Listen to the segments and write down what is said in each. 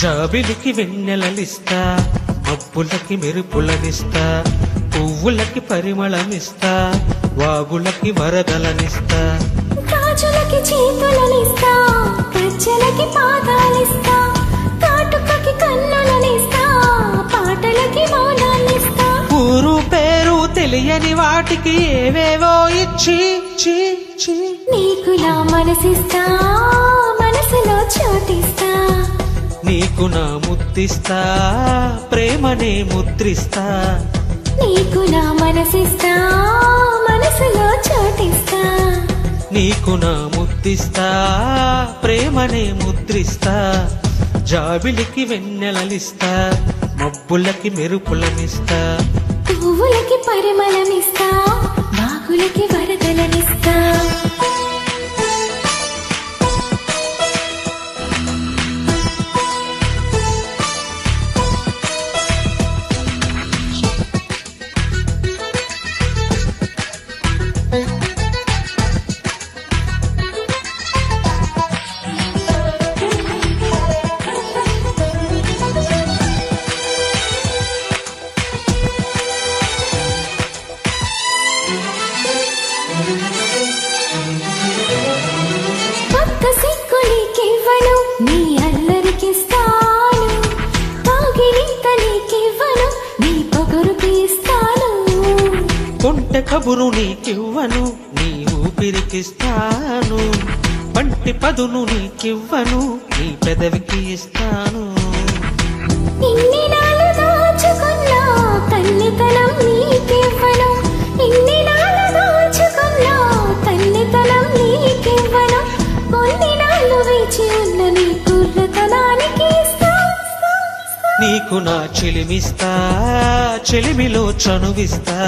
జాబిలికి వెన్నెలలిస్తా, మబ్బులకి మెరుపులనిస్తా, పువ్వులకి పరిమళమిస్తా, వాగులకి వరదలనిస్తా, గాజులకి చేతులనిస్తా, గజ్జలకి పాదాలిస్తా, కాటుకకి కన్నులనిస్తా, పాటలకి మౌనాన్నిస్తా. ఊరు పేరు తెలియని వాటికి ఏవేవో ఇచ్చి చీ చీ నీకు నా మనసిస్తా, మనసులో చోటిస్తా. నీకు నా ముద్దిస్తా, ప్రేమనే ముద్రిస్తా. నీకు నా మనసిస్తా, మనసులో చోటిస్తా. నీకు నా ముద్దిస్తా, ప్రేమనే ముద్రిస్తా. జాబిలికి వెన్నెలలిస్తా, మబ్బులకి మెరుపులనిస్తా, పువ్వులకి పరిమళమిస్తా, వాగులకి వరదలనిస్తా. కొత్త సిక్కులికివ్వను, నీ అల్లరికిస్తాను. తాగిలింత నీకివ్వను, నీ పొగరుకి ఇస్తాను. కొంటె కబురు నీకివ్వను, నీ ఊపిరికిస్తాను. పంటి పదును నీకివ్వను, నీ పెదవికి ఇస్తాను. ఇన్ని నాళ్ళు దాచుకున్నా తల్లితనం నీకివ్వను. ఇన్ని నాళ్ళు దాచుకున్నా తల్లితనం నీకివ్వను. కొన్ని నాళ్ళు వేచి ఉన్న నీ కుర్రతనానికి ఇస్తా. నీకు నా చెలిమిస్తా, చెలిమిలో చనువిస్తా.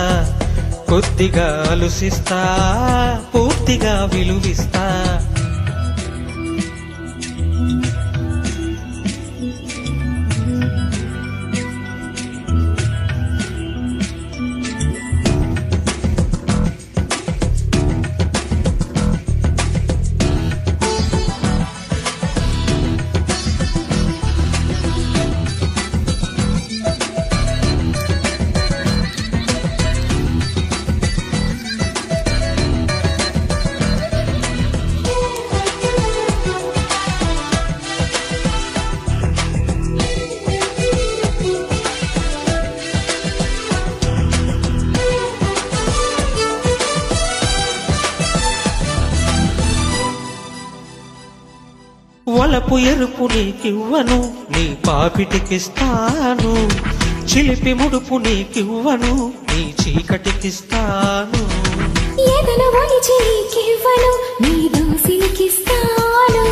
కొద్దిగా అలుసిస్తా, పూర్తిగా విలువిస్తా. వలపు ఎరుపు నీకివ్వను, నీ పాపిటికిస్తాను. చిలిపి ముడుపు నీకివ్వను, నీ చీకటికిస్తాను. ఎదల ఒలిచి నీకివ్వను, నీ దోసిలికిస్తాను.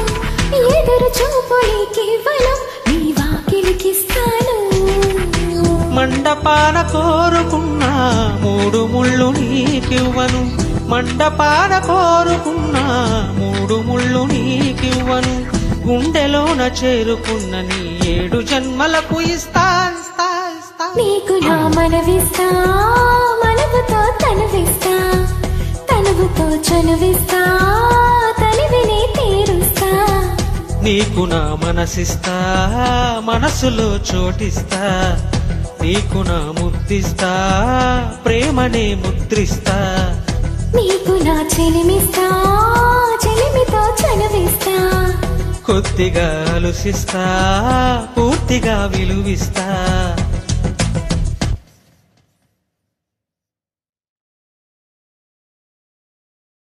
ఎదురు చూపు నీకివ్వను, నీ వాకిలికిస్తాను. మండపాన కోరుకున్నా మూడు ముళ్ళు నీకివ్వను. మండపాన కోరుకున్నా మూడు ముళ్ళు నీకివ్వను. గుండెలోన చేరుకున్న నీ 7 జన్మలకు ఇస్తా. నీకు నా మనవిస్తా, మనవుతో తనువిస్తా. తనువుతో చనువిస్తా, తనివిని తీరుస్తా. నీకు నా మనసిస్తా, మనసులో చోటిస్తా. నీకు నా ముద్దిస్తా, ప్రేమనే ముద్రిస్తా. నీకు నా చెలిమిస్తా, చెలిమితో చనువిస్తా. కొద్దిగా అలుసిస్తా, పూర్తిగా విలువిస్తా.